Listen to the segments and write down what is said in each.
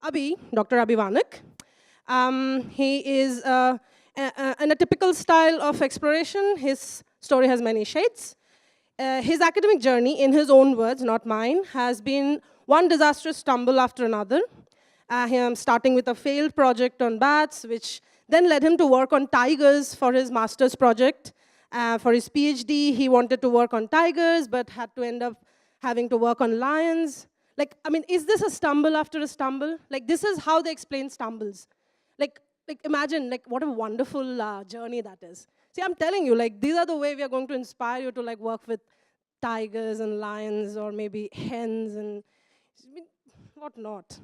Abi, Dr. Abi Vanak. He is in a typical style of exploration. His story has many shades. His academic journey, in his own words, not mine, has been one disastrous stumble after another. Him starting with a failed project on bats, which then led him to work on tigers for his master's project. For his PhD, he wanted to work on tigers, but had to end up having to work on lions. Like, I mean, is this a stumble after a stumble? Like, this is how they explain stumbles. Like, imagine, like, what a wonderful journey that is. See, I'm telling you, like, these are the way we are going to inspire you to, like, work with tigers and lions or maybe hens and whatnot.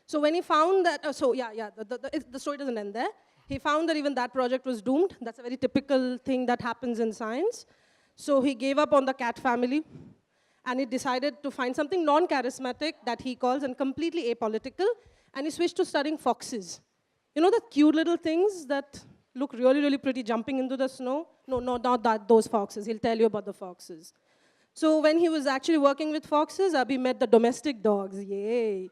So when he found that, the story doesn't end there. He found that even that project was doomed. That's a very typical thing that happens in science. So he gave up on the cat family, and he decided to find something non-charismatic that he calls and completely apolitical, and he switched to studying foxes. You know the cute little things that look really, really pretty jumping into the snow? No, not those foxes. He'll tell you about the foxes. So when he was actually working with foxes, Abi met the domestic dogs, yay.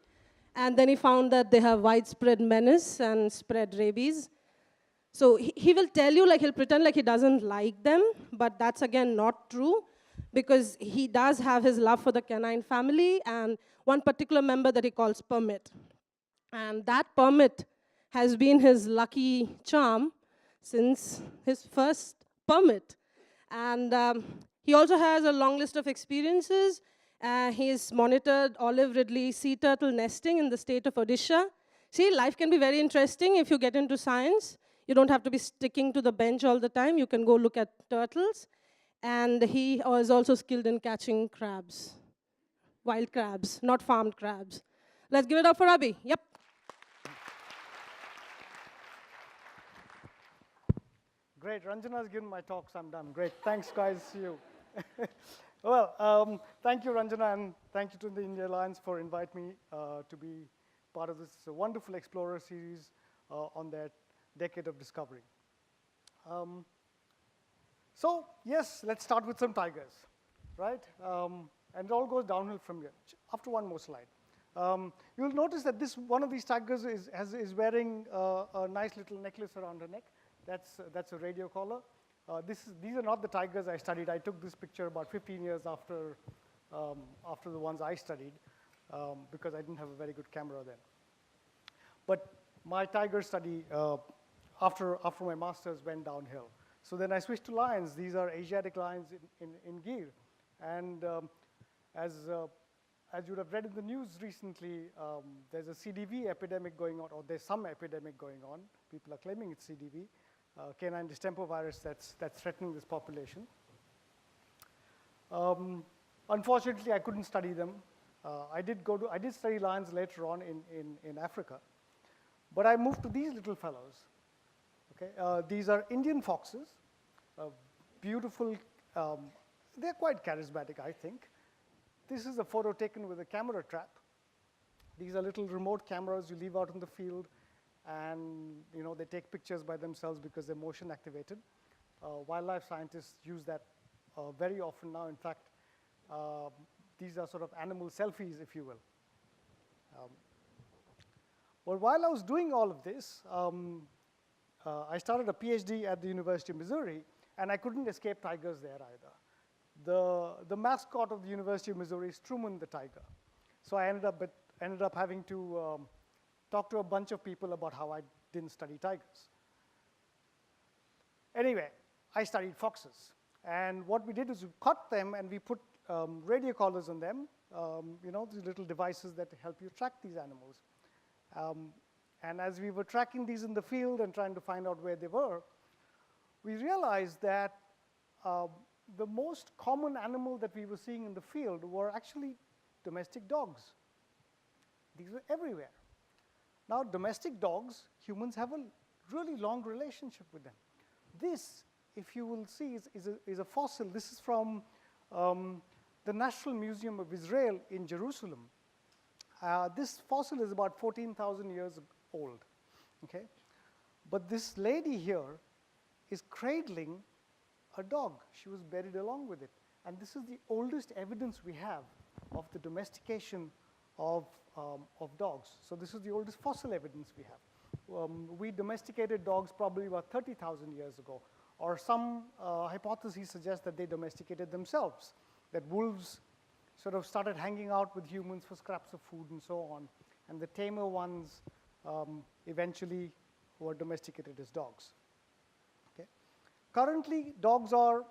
And then he found that they have widespread menace and spread rabies. So he will tell you, like, he'll pretend like he doesn't like them, but that's again not true, because he does have his love for the canine family and one particular member that he calls Permit. And that Permit has been his lucky charm since his first permit. And he also has a long list of experiences. He's monitored olive ridley sea turtle nesting in the state of Odisha. See, life can be very interesting if you get into science. You don't have to be sticking to the bench all the time. You can go look at turtles. And he is also skilled in catching crabs, wild crabs, not farmed crabs. Let's give it up for Abi. Yep. Great. Ranjana's given my talk, so I'm done. Great. Thanks, guys. See you. Well, thank you, Ranjana, and thank you to the India Alliance for inviting me to be part of this wonderful Explorer series on that decade of discovery. So, yes, let's start with some tigers, right? And it all goes downhill from here. After one more slide. You'll notice that one of these tigers is wearing a nice little necklace around her neck. That's a radio collar. These are not the tigers I studied. I took this picture about 15 years after the ones I studied because I didn't have a very good camera then. But my tiger study after my master's went downhill. So then I switched to lions. These are Asiatic lions in Gir. And as you would have read in the news recently, there's a CDV epidemic going on, or there's some epidemic going on. People are claiming it's CDV. Canine distemper virus that's threatening this population. Unfortunately, I couldn't study them. I did study lions later on in Africa, but I moved to these little fellows. Okay, these are Indian foxes, beautiful. They're quite charismatic, I think. This is a photo taken with a camera trap. These are little remote cameras you leave out in the field. And they take pictures by themselves because they're motion activated. Wildlife scientists use that very often now. In fact, these are sort of animal selfies, if you will. Well, while I was doing all of this, I started a PhD at the University of Missouri, and I couldn't escape tigers there either. The mascot of the University of Missouri is Truman the tiger. So I ended up having to talk to a bunch of people about how I didn't study tigers. Anyway, I studied foxes. And what we did is we caught them and we put radio collars on them, these little devices that help you track these animals. And as we were tracking these in the field and trying to find out where they were, we realized that the most common animal that we were seeing in the field were actually domestic dogs. These were everywhere. Now, domestic dogs, humans have a really long relationship with them. This, if you will see, is a fossil. This is from the National Museum of Israel in Jerusalem. This fossil is about 14,000 years old, okay? But this lady here is cradling a dog. She was buried along with it. And this is the oldest evidence we have of the domestication of dogs. So this is the oldest fossil evidence we have. We domesticated dogs probably about 30,000 years ago, or some hypotheses suggest that they domesticated themselves, that wolves sort of started hanging out with humans for scraps of food and so on, and the tamer ones eventually were domesticated as dogs. Okay. Currently, dogs are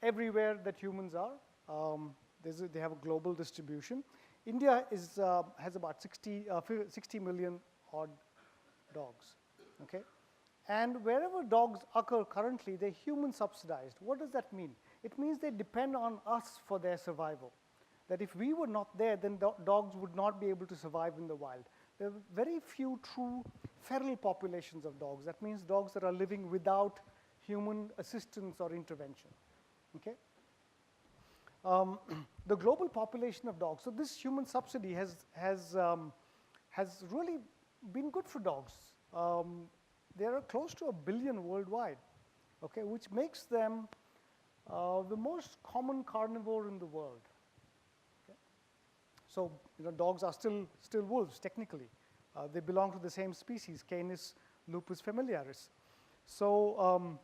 everywhere that humans are. They have a global distribution. India has about 60 million odd dogs. Okay. And wherever dogs occur currently, they're human subsidized. What does that mean? It means they depend on us for their survival. That if we were not there, then dogs would not be able to survive in the wild. There are very few true feral populations of dogs. That means dogs that are living without human assistance or intervention. Okay? The global population of dogs, so this human subsidy has really been good for dogs. There are close to 1 billion worldwide, okay, which makes them the most common carnivore in the world. Okay? So, dogs are still wolves, technically. They belong to the same species, Canis lupus familiaris. So,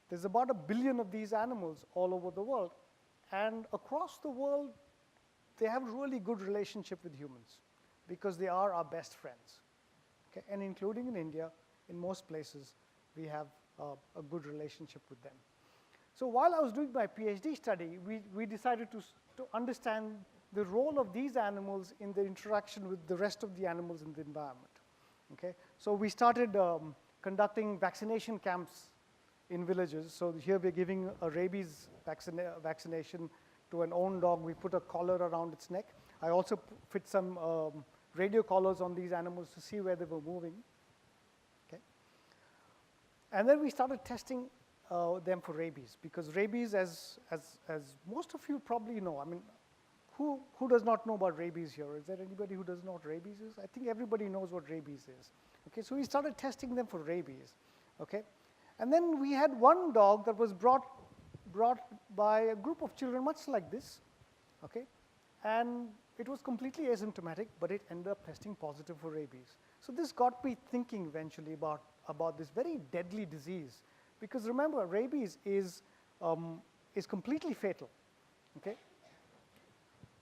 there's about 1 billion of these animals all over the world. And across the world, they have a really good relationship with humans because they are our best friends. Okay? And including in India, in most places, we have a good relationship with them. So while I was doing my PhD study, we decided to understand the role of these animals in the interaction with the rest of the animals in the environment. Okay? So we started conducting vaccination camps in villages. So here we're giving a rabies vaccination to an own dog. We put a collar around its neck. I also fit some radio collars on these animals to see where they were moving. Okay. And then we started testing them for rabies, because rabies, as most of you probably know, I mean, who does not know about rabies here? Is there anybody who doesn't know what rabies is? I think everybody knows what rabies is. Okay, so we started testing them for rabies. Okay. And then we had one dog that was brought by a group of children much like this, okay? And it was completely asymptomatic, but it ended up testing positive for rabies. So this got me thinking eventually about this very deadly disease, because remember, rabies is completely fatal, okay?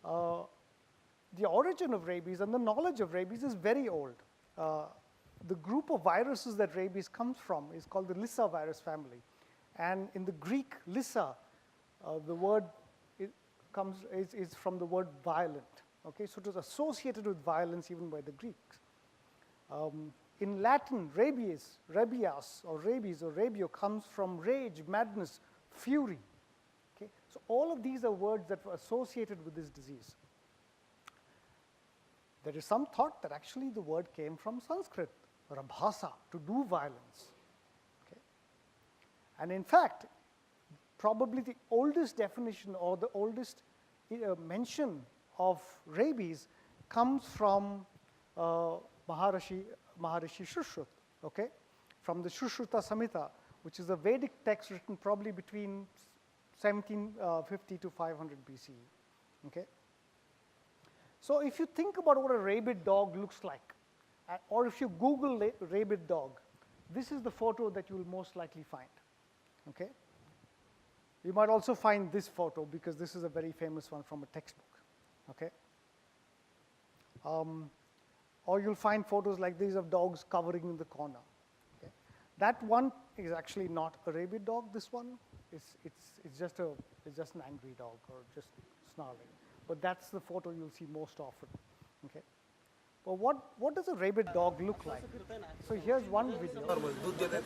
The origin of rabies and the knowledge of rabies is very old. The group of viruses that rabies comes from is called the Lissa virus family. And in the Greek, Lissa, the word is from the word violent. Okay, so it was associated with violence even by the Greeks. In Latin, rabies or rabio comes from rage, madness, fury. Okay, so all of these are words that were associated with this disease. There is some thought that actually the word came from Sanskrit, rabhasa, to do violence. Okay? And in fact, probably the oldest definition or the oldest mention of rabies comes from Maharishi Shushruta, okay? From the Shushruta Samhita, which is a Vedic text written probably between 1750 to 500 BCE. Okay? So if you think about what a rabid dog looks like, or if you Google rabid dog, this is the photo that you will most likely find. Okay? You might also find this photo, because this is a very famous one from a textbook. Okay? Or you'll find photos like these of dogs covering in the corner. Okay? That one is actually not a rabid dog. This one it's just an angry dog or just snarling. But that's the photo you'll see most often. Okay? But what does a rabid dog look like? So here's one video. दूध देत आहे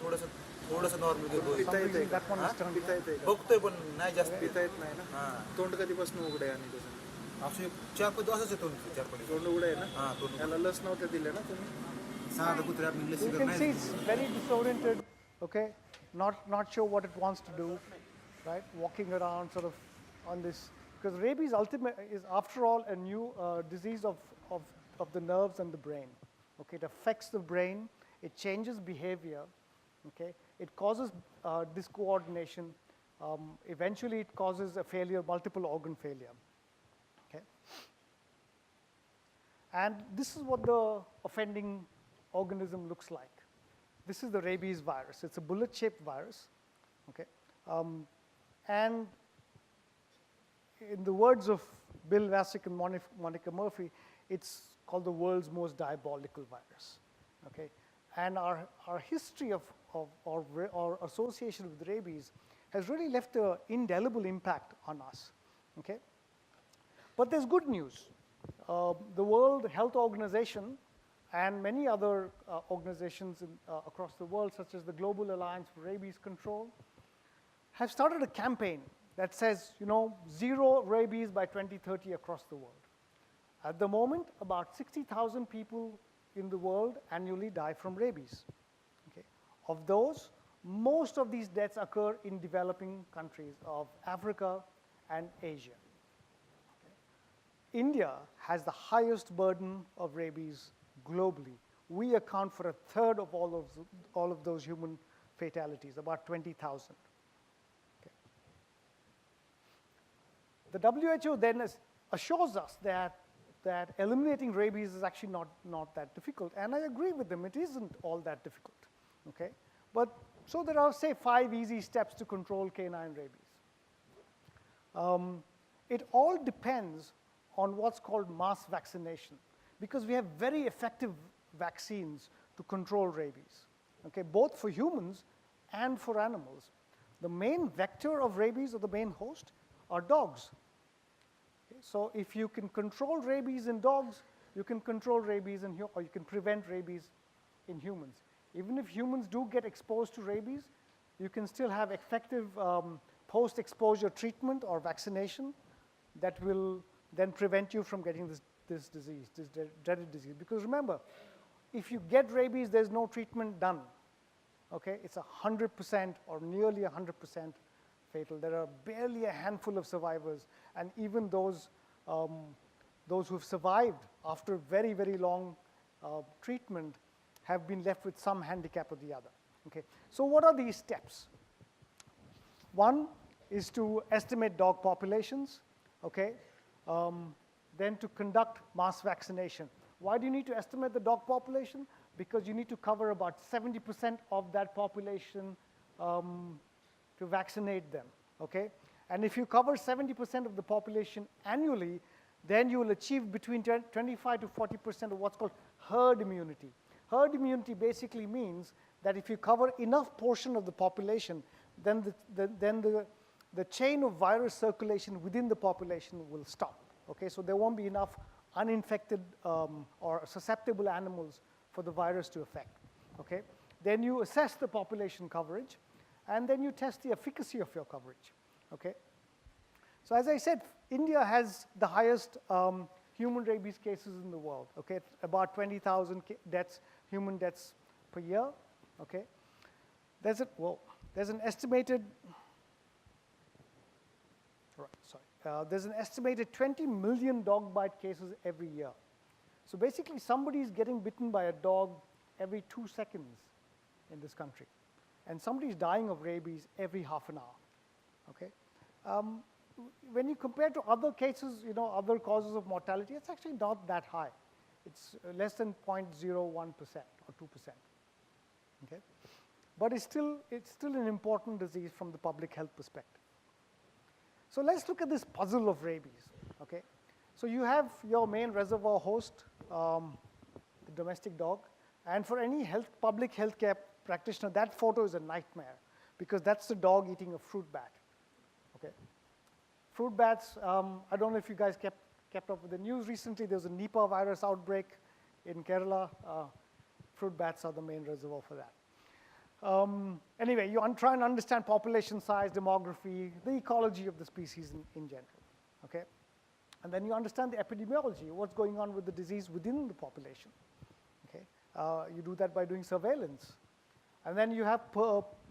थोडंसं normal दूध होईल. Some reason that one is turned on. बघतोय पण नाही जास्त पिता येत नाही ना. हां तोंड कधीपासून उघडं आहे आणि तसं असे 4-5 दिवसाच येतो 4-5 तोंड उघडं आहे ना. हां तोंड याला लस नव्हत्या दिल्या ना तुम्ही. साधं कुत्रे आपण लसी You करत can see नाही. it's very disoriented, okay? Not sure what it wants to do, right? Walking around sort of on this, because rabies is after all a new disease of the nerves and the brain. Okay, it affects the brain, it changes behavior, okay? It causes discoordination. Eventually it causes a failure, multiple organ failure. Okay? And this is what the offending organism looks like. This is the rabies virus. It's a bullet-shaped virus, okay? And in the words of Bill Vasic and Monica Murphy, it's called the world's most diabolical virus, okay? And our history of our association with rabies has really left an indelible impact on us, okay? But there's good news. The World Health Organization and many other organizations across the world, such as the Global Alliance for Rabies Control, have started a campaign that says, you know, 0 rabies by 2030 across the world. At the moment, about 60,000 people in the world annually die from rabies. Okay? Of those, most of these deaths occur in developing countries of Africa and Asia. Okay? India has the highest burden of rabies globally. We account for 1/3 of all of those human fatalities, about 20,000. Okay. The WHO then assures us that eliminating rabies is actually not that difficult, and I agree with them. It isn't all that difficult. Okay, but so there are, say, 5 easy steps to control canine rabies. It all depends on what's called mass vaccination, because we have very effective vaccines to control rabies, okay, both for humans and for animals. The main vector of rabies, or the main host, are dogs. Okay, so if you can control rabies in dogs, you can control rabies or you can prevent rabies in humans. Even if humans do get exposed to rabies, you can still have effective post-exposure treatment or vaccination that will then prevent you from getting this disease, this dreaded disease. Because remember, if you get rabies, there's no treatment done. Okay, it's 100% or nearly 100% fatal. There are barely a handful of survivors, and even those who've survived after very, very long treatment have been left with some handicap or the other. Okay, so what are these steps? One is to estimate dog populations. Okay, then to conduct mass vaccination. Why do you need to estimate the dog population? Because you need to cover about 70% of that population to vaccinate them, okay? And if you cover 70% of the population annually, then you will achieve between 25 to 40% of what's called herd immunity. Herd immunity basically means that if you cover enough portion of the population, then the chain of virus circulation within the population will stop, okay? So there won't be enough uninfected or susceptible animals for the virus to affect, okay? Then you assess the population coverage, and then you test the efficacy of your coverage, okay? So as I said, India has the highest human rabies cases in the world, okay? About 20,000 deaths, human deaths per year, okay? There's an estimated, there's an estimated 20 million dog bite cases every year. So basically, somebody is getting bitten by a dog every 2 seconds in this country. And somebody's dying of rabies every half an hour, okay? When you compare to other cases, you know, other causes of mortality, it's actually not that high. It's less than 0.01% or 2%, okay? But it's still an important disease from the public health perspective. So let's look at this puzzle of rabies, okay? So you have your main reservoir host, the domestic dog, and for any public health care practitioner, that photo is a nightmare because that's the dog eating a fruit bat, okay? Fruit bats, I don't know if you guys kept up with the news recently. There was a Nipah virus outbreak in Kerala. Fruit bats are the main reservoir for that. Anyway, you try and understand population size, demography, the ecology of the species in general, okay? And then you understand the epidemiology, what's going on with the disease within the population, okay? You do that by doing surveillance. And then you have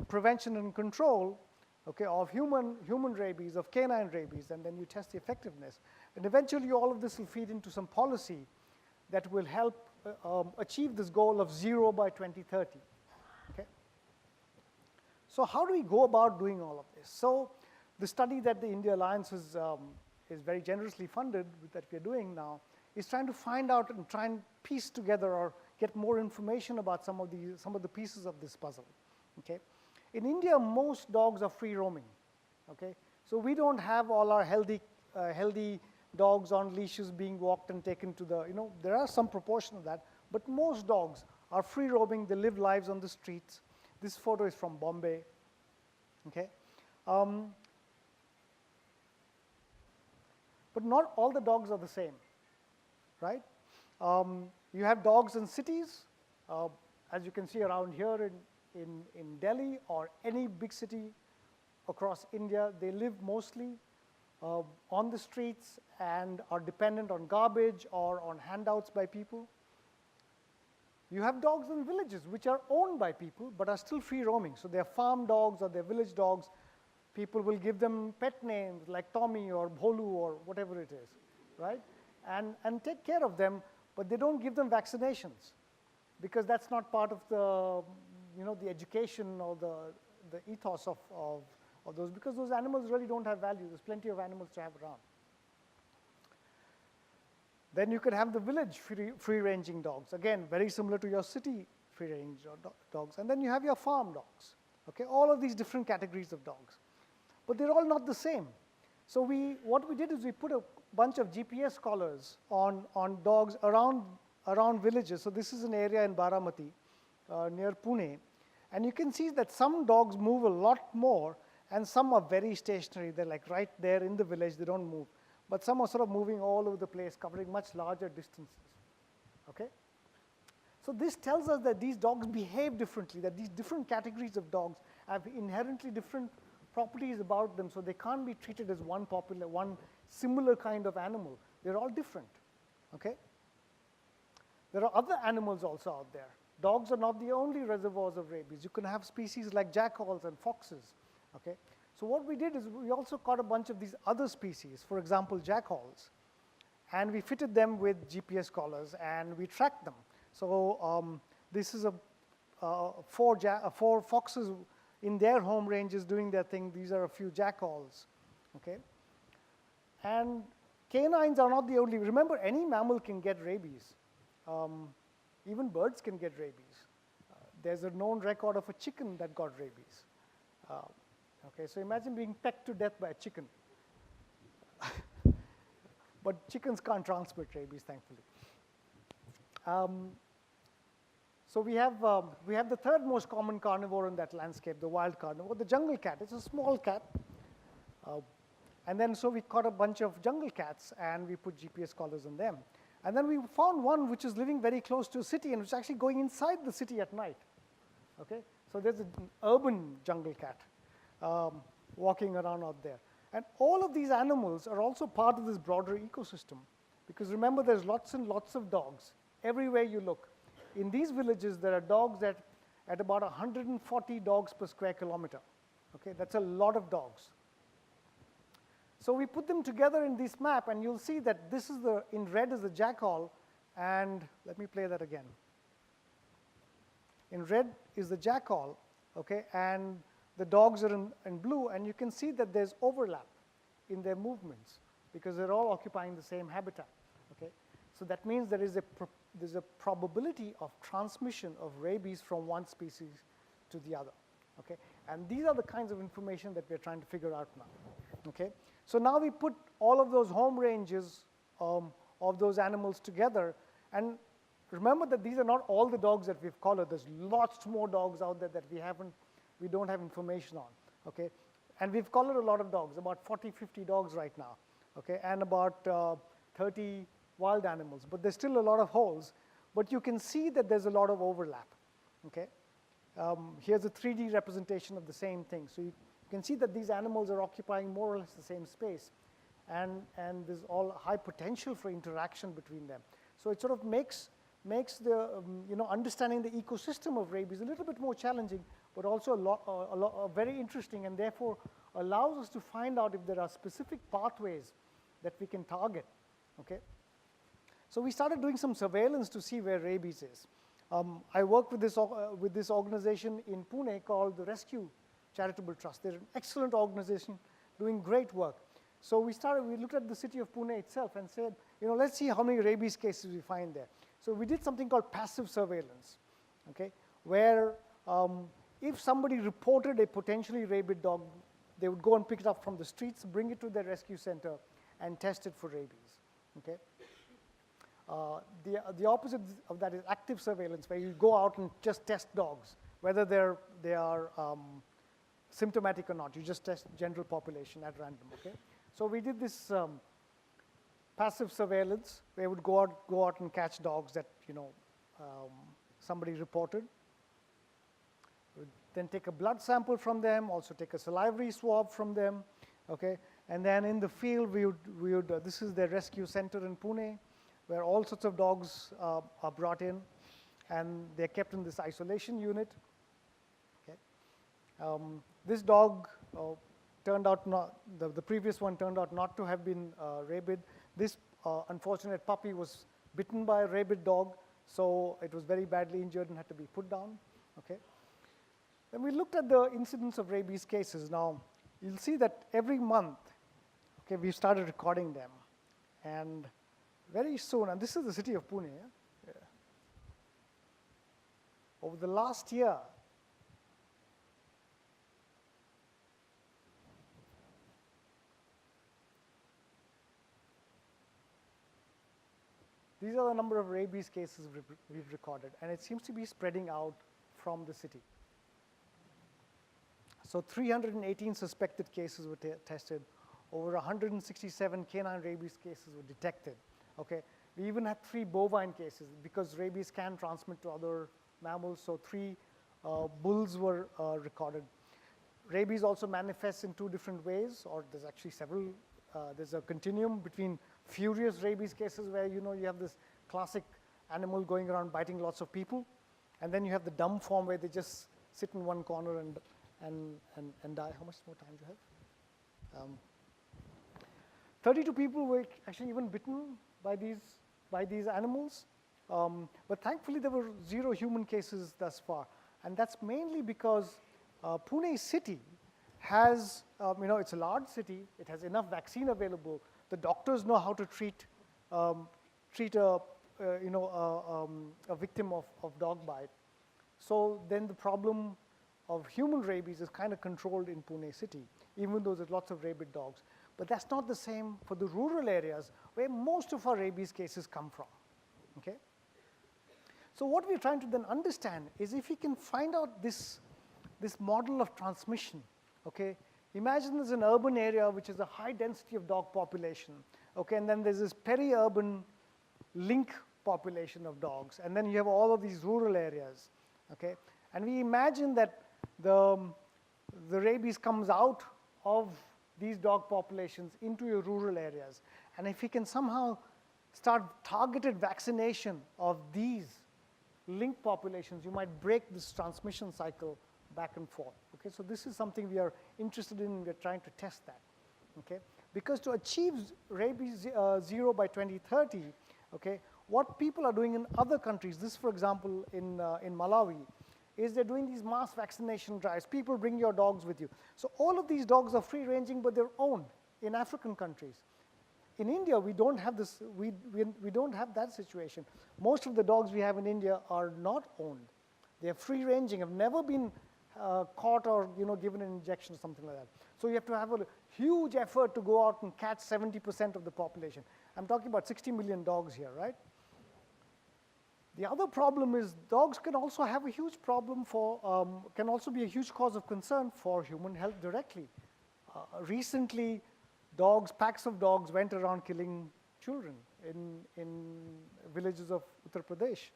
prevention and control, okay, of human rabies, of canine rabies, and then you test the effectiveness. And eventually all of this will feed into some policy that will help achieve this goal of 0 by 2030, okay? So how do we go about doing all of this? So the study that the India Alliance is very generously funded, that we're doing now, is trying to find out and try and piece together or get more information about some of the pieces of this puzzle. Okay? In India, most dogs are free roaming. Okay? So we don't have all our healthy dogs on leashes being walked and taken to the, there are some proportion of that, but most dogs are free roaming. They live lives on the streets. This photo is from Bombay. Okay? But not all the dogs are the same, right? You have dogs in cities, as you can see around here in Delhi or any big city across India. They live mostly on the streets and are dependent on garbage or on handouts by people. You have dogs in villages which are owned by people but are still free roaming. So they're farm dogs or they're village dogs. People will give them pet names like Tommy or Bholu or whatever it is, right? And take care of them, but they don't give them vaccinations because that's not part of the education or the ethos of those, because those animals really don't have value. There's plenty of animals to have around. Then you could have the village free-ranging dogs. Again, very similar to your city free-range dogs. And then you have your farm dogs. Okay, all of these different categories of dogs. But they're all not the same. So what we did is we put a bunch of GPS collars on dogs around villages. So this is an area in Baramati near Pune. And you can see that some dogs move a lot more and some are very stationary. They're like right there in the village, they don't move. But some are sort of moving all over the place, covering much larger distances. Okay? So this tells us that these dogs behave differently, that these different categories of dogs have inherently different properties about them, so they can't be treated as one similar kind of animal. They're all different. Okay? There are other animals also out there. Dogs are not the only reservoirs of rabies. You can have species like jackals and foxes. Okay? So what we did is we also caught a bunch of these other species, for example, jackals, and we fitted them with GPS collars and we tracked them. So this is four foxes in their home ranges doing their thing. These are a few jackals. Okay? And canines are not the only. Remember, any mammal can get rabies. Even birds can get rabies. There's a known record of a chicken that got rabies. Okay, so imagine being pecked to death by a chicken. But chickens can't transmit rabies, thankfully. So we have the third most common carnivore in that landscape, the wild carnivore, the jungle cat. It's a small cat. And then so we caught a bunch of jungle cats and we put GPS collars on them. And then we found one which is living very close to a city and which is actually going inside the city at night. Okay? So there's an urban jungle cat walking around out there. And all of these animals are also part of this broader ecosystem. Because remember, there's lots and lots of dogs everywhere you look. In these villages, there are dogs at about 140 dogs per square kilometer. Okay? That's a lot of dogs. So we put them together in this map, and you'll see that this is in red is the jackal, and let me play that again. In red is the jackal, okay, and the dogs are in blue, and you can see that there's overlap in their movements because they're all occupying the same habitat. Okay, so that means there's a probability of transmission of rabies from one species to the other. Okay, and these are the kinds of information that we're trying to figure out now. Okay. So now we put all of those home ranges of those animals together, and remember that these are not all the dogs that we've collared. There's lots more dogs out there that we don't have information on, okay? And we've collared a lot of dogs, about 40, 50 dogs right now, okay? And about 30 wild animals, but there's still a lot of holes, but you can see that there's a lot of overlap, okay? Here's a 3D representation of the same thing. So you can see that these animals are occupying more or less the same space, and there's all high potential for interaction between them. So it sort of makes the understanding the ecosystem of rabies a little bit more challenging, but also very interesting, and therefore allows us to find out if there are specific pathways that we can target. Okay. So we started doing some surveillance to see where rabies is. I work with this organization in Pune called the Rescue Charitable Trust. They're an excellent organization doing great work. So we looked at the city of Pune itself and said, let's see how many rabies cases we find there. So we did something called passive surveillance, okay, where if somebody reported a potentially rabid dog, they would go and pick it up from the streets, bring it to their rescue center, and test it for rabies, okay? The opposite of that is active surveillance, where you go out and just test dogs, whether they are symptomatic or not. You just test general population at random, okay? So we did this passive surveillance, where we would go out and catch dogs that somebody reported. We'd then take a blood sample from them, also take a salivary swab from them, okay? And then in the field, we would this is their rescue center in Pune, where all sorts of dogs are brought in, and they're kept in this isolation unit. Okay. This dog turned out not, the previous one turned out not to have been rabid. This unfortunate puppy was bitten by a rabid dog, so it was very badly injured and had to be put down. Okay. Then we looked at the incidence of rabies cases. Now, you'll see that every month, okay, we've started recording them. And very soon, and this is the city of Pune, yeah? Over the last year, these are the number of rabies cases we've recorded, and it seems to be spreading out from the city. So 318 suspected cases were tested. Over 167 canine rabies cases were detected. Okay, we even had 3 bovine cases because rabies can transmit to other mammals. So 3 bulls were recorded. Rabies also manifests in 2 different ways, or there's actually several. There's a continuum between furious rabies cases where you have this classic animal going around biting lots of people, and then you have the dumb form where they just sit in one corner and die. How much more time do you have? 32 people were actually even bitten by these animals, but thankfully there were 0 human cases thus far, and that's mainly because Pune city has, it's a large city. It has enough vaccine available. The doctors know how to treat a victim of dog bite. So then the problem of human rabies is kind of controlled in Pune city, even though there's lots of rabid dogs. But that's not the same for the rural areas where most of our rabies cases come from, okay? So what we're trying to then understand is if we can find out this model of transmission, okay? Imagine there's an urban area which is a high density of dog population, okay? And then there's this peri-urban link population of dogs, and then you have all of these rural areas, okay? And we imagine that the rabies comes out of these dog populations into your rural areas. And if we can somehow start targeted vaccination of these linked populations, you might break this transmission cycle back and forth. Okay, so this is something we are interested in. We're trying to test that. Okay, because to achieve rabies 0 by 2030, okay, what people are doing in other countries, this for example in Malawi, is they're doing these mass vaccination drives. People bring your dogs with you. So all of these dogs are free-ranging, but they're owned in African countries. In India, we don't have this. We don't have that situation. Most of the dogs we have in India are not owned. They're free-ranging, have never been caught or given an injection or something like that. So you have to have a huge effort to go out and catch 70% of the population. I'm talking about 60 million dogs here, right? The other problem is dogs can also have a huge problem can also be a huge cause of concern for human health directly. Recently, packs of dogs went around killing children in villages of Uttar Pradesh.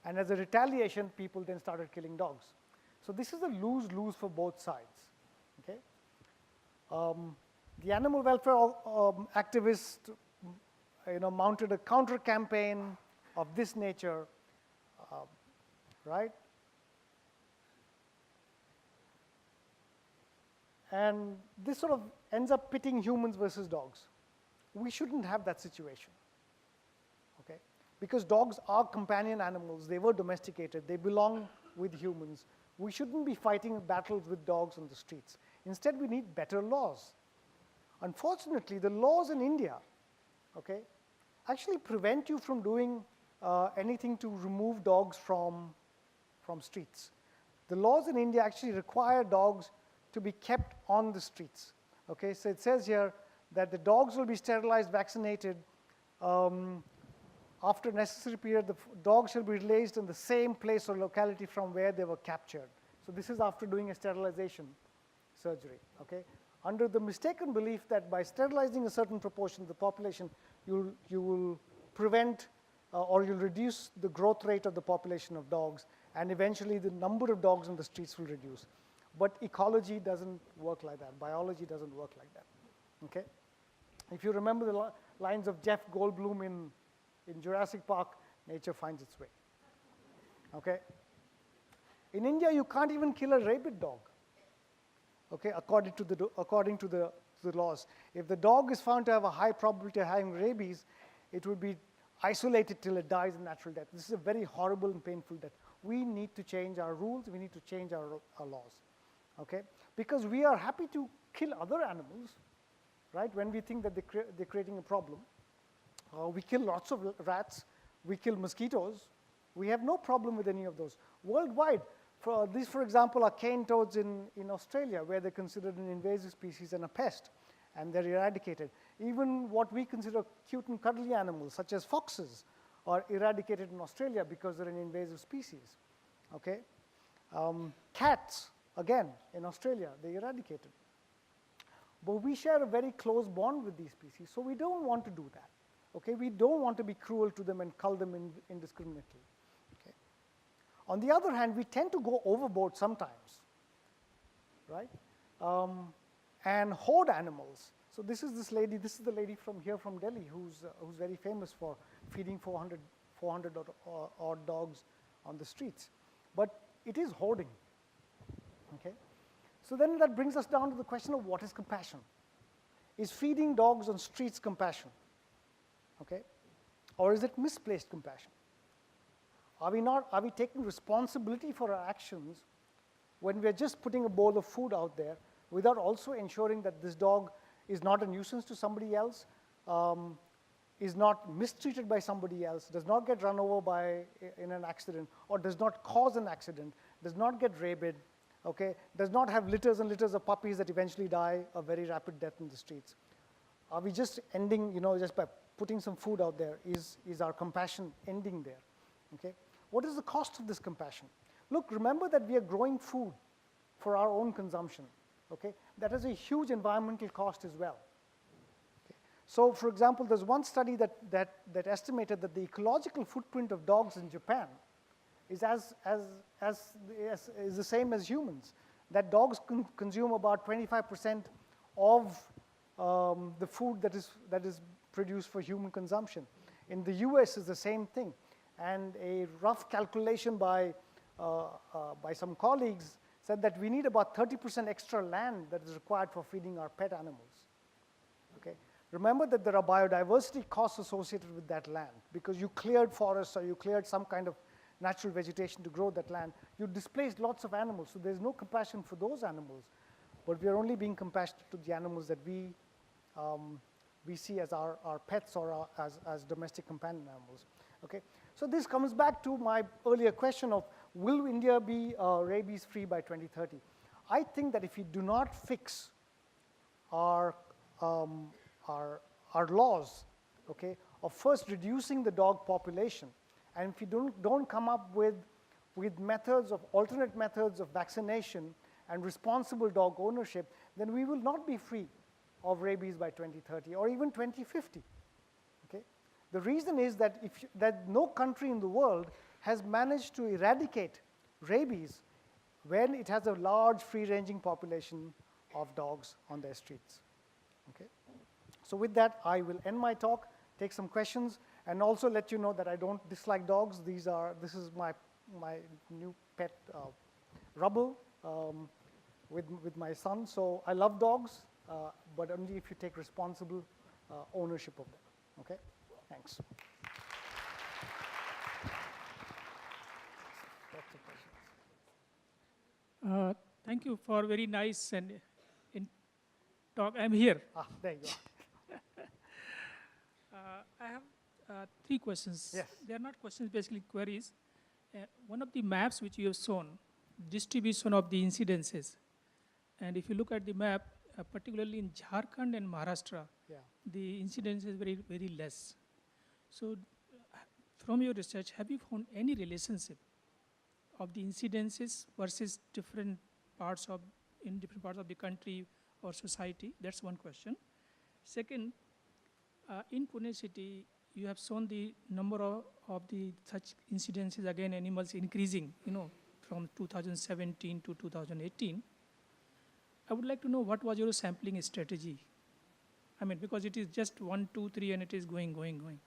And as a retaliation, people then started killing dogs. So this is a lose-lose for both sides, okay? The animal welfare activists, mounted a counter-campaign of this nature, right? And this sort of ends up pitting humans versus dogs. We shouldn't have that situation, okay? Because dogs are companion animals. They were domesticated. They belong with humans. We shouldn't be fighting battles with dogs on the streets. Instead, we need better laws. Unfortunately, the laws in India, okay, actually prevent you from doing anything to remove dogs from streets. The laws in India actually require dogs to be kept on the streets. Okay, so it says here that the dogs will be sterilized, vaccinated. After a necessary period, the dogs shall be released in the same place or locality from where they were captured. So this is after doing a sterilization surgery. Okay, under the mistaken belief that by sterilizing a certain proportion of the population, you will prevent or you'll reduce the growth rate of the population of dogs, and eventually the number of dogs on the streets will reduce. But ecology doesn't work like that. Biology doesn't work like that. Okay? If you remember the lines of Jeff Goldblum in Jurassic Park, nature finds its way. Okay? In India, you can't even kill a rabid dog. Okay, according to the laws. If the dog is found to have a high probability of having rabies, it would be isolated till it dies a natural death. This is a very horrible and painful death. We need to change our rules. We need to change our laws. Okay? Because we are happy to kill other animals, right, when we think that they're creating a problem. We kill lots of rats. We kill mosquitoes. We have no problem with any of those. Worldwide, these, for example, are cane toads in Australia, where they're considered an invasive species and a pest, and they're eradicated. Even what we consider cute and cuddly animals, such as foxes, are eradicated in Australia because they're an invasive species. Okay? Cats, again, in Australia, they're eradicated. But we share a very close bond with these species, so we don't want to do that. Okay? We don't want to be cruel to them and cull them indiscriminately. Okay? On the other hand, we tend to go overboard sometimes, right? And hoard animals. So this is the lady from Delhi, who's very famous for feeding 400 odd dogs on the streets. But it is hoarding. Okay? So then that brings us down to the question of what is compassion. Is feeding dogs on streets compassion? Okay? Or is it misplaced compassion? Are we taking responsibility for our actions when we're just putting a bowl of food out there without also ensuring that this dog is not a nuisance to somebody else, is not mistreated by somebody else, does not get run over in an accident, or does not cause an accident, does not get rabid, okay, does not have litters and litters of puppies that eventually die a very rapid death in the streets? Are we just ending, just by putting some food out there, is our compassion ending there? Okay? What is the cost of this compassion? Look, remember that we are growing food for our own consumption. Okay? That has a huge environmental cost as well. Okay? So, for example, there's one study that estimated that the ecological footprint of dogs in Japan is is the same as humans. That dogs consume about 25% of the food that is produced for human consumption. In the US, is the same thing. And a rough calculation by some colleagues said that we need about 30% extra land that is required for feeding our pet animals. Okay? Remember that there are biodiversity costs associated with that land, because you cleared forests or you cleared some kind of natural vegetation to grow that land. You displaced lots of animals, so there's no compassion for those animals. But we are only being compassionate to the animals that we see as our pets or as domestic companion animals. Okay? So this comes back to my earlier question of, will India be rabies-free by 2030? I think that if we do not fix our laws, okay, of first reducing the dog population, and if we don't come up with alternate methods of vaccination and responsible dog ownership, then we will not be free of rabies by 2030 or even 2050. Okay? The reason is that that no country in the world has managed to eradicate rabies when it has a large free-ranging population of dogs on their streets. Okay? So with that, I will end my talk, take some questions, and also let you know that I don't dislike dogs. This is my new pet, Rubble, with my son. So I love dogs, but only if you take responsible ownership of them. Okay? Thanks. Thank you for very nice and talk. I'm here. There you go. I have 3 questions. Yes. They are not questions, basically queries. One of the maps which you have shown, distribution of the incidences. And if you look at the map, particularly in Jharkhand and Maharashtra, Yeah. the incidence is very, very less. So from your research, have you found any relationship of the incidences versus different parts of, in different parts of the country or society? That's one question. Second, in Pune city, you have shown the number of the such incidences, again, animals increasing, from 2017 to 2018. I would like to know what was your sampling strategy? I mean, because it is just 1, 2, 3, and it is going.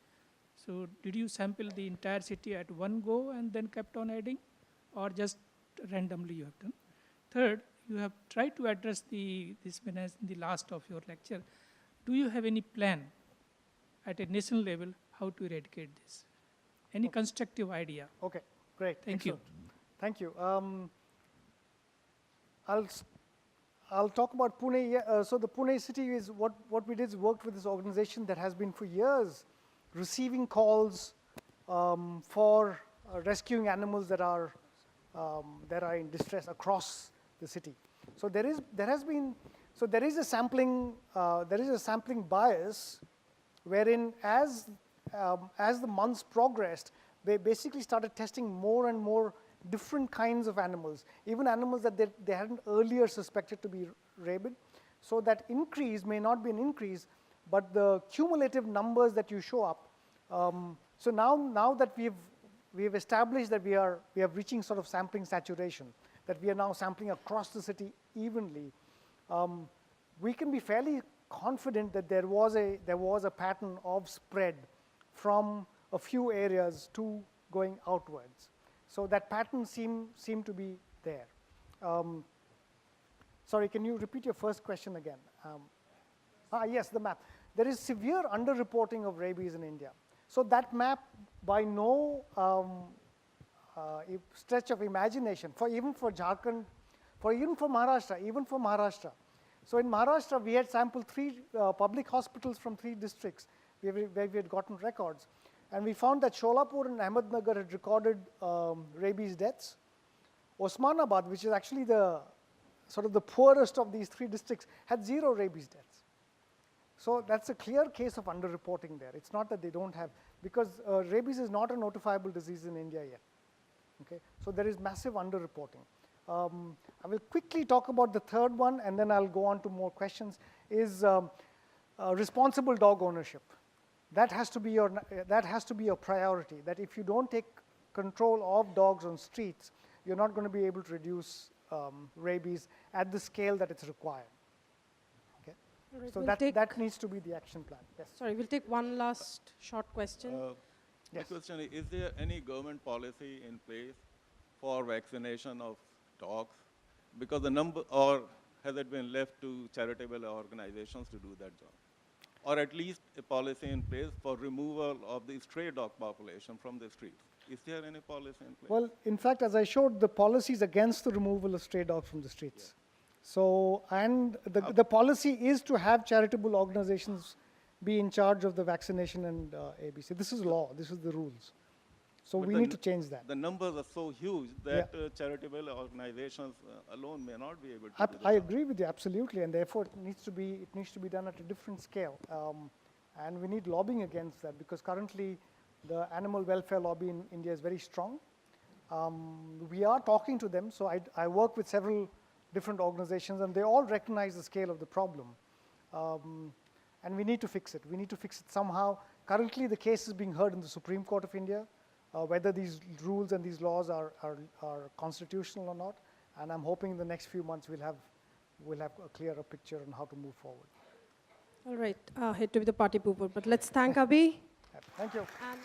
So did you sample the entire city at one go and then kept on adding, or just randomly you have done? Third, you have tried to address this menace in the last of your lecture. Do you have any plan at a national level how to eradicate this? Any constructive idea? Okay, great. Thank you. Excellent. Thank you. I'll talk about Pune. So the Pune city is what we did is worked with this organization that has been for years receiving calls for rescuing animals that are in distress across the city. So there is a sampling bias, wherein as the months progressed, they basically started testing more and more different kinds of animals, even animals that they hadn't earlier suspected to be rabid. So that increase may not be an increase, but the cumulative numbers that you show up. So now that we've established that we are reaching sort of sampling saturation, that we are now sampling across the city evenly, we can be fairly confident that there was a pattern of spread from a few areas to going outwards. So that pattern seemed to be there. Sorry, can you repeat your first question again? Yes, the map. There is severe underreporting of rabies in India. So that map, by no stretch of imagination, even for Jharkhand, even for Maharashtra. So in Maharashtra, we had sampled 3 public hospitals from 3 districts where we had gotten records. And we found that Sholapur and Ahmednagar had recorded rabies deaths. Osmanabad, which is actually the poorest of these 3 districts, had 0 rabies deaths. So that's a clear case of underreporting there. It's not that they don't have, because rabies is not a notifiable disease in India yet. Okay, so there is massive underreporting. I will quickly talk about the third one, and then I'll go on to more questions. Is responsible dog ownership. That has to be your priority. That if you don't take control of dogs on streets, you're not going to be able to reduce rabies at the scale that it's required. Okay, Right, so we'll that needs to be the action plan. Yes. Sorry, we'll take one last short question. My question is there any government policy in place for vaccination of dogs? Because the number, or has it been left to charitable organizations to do that job? Or at least a policy in place for removal of the stray dog population from the streets? Is there any policy in place? Well, in fact, as I showed, the policy is against the removal of stray dogs from the streets. Yeah. So, and the policy is to have charitable organizations be in charge of the vaccination and ABC. This is law. This is the rules. So we need to change that. The numbers are so huge that charitable organizations alone may not be able to do I agree with you, absolutely, and therefore it needs to be done at a different scale. And we need lobbying against that, because currently the animal welfare lobby in India is very strong. We are talking to them, so I work with several different organizations, and they all recognize the scale of the problem. And we need to fix it. We need to fix it somehow. Currently the case is being heard in the Supreme Court of India. Whether these rules and these laws are constitutional or not, and I'm hoping in the next few months we'll have a clearer picture on how to move forward. All right, hate to be the party pooper, but let's thank Abi. Thank you. And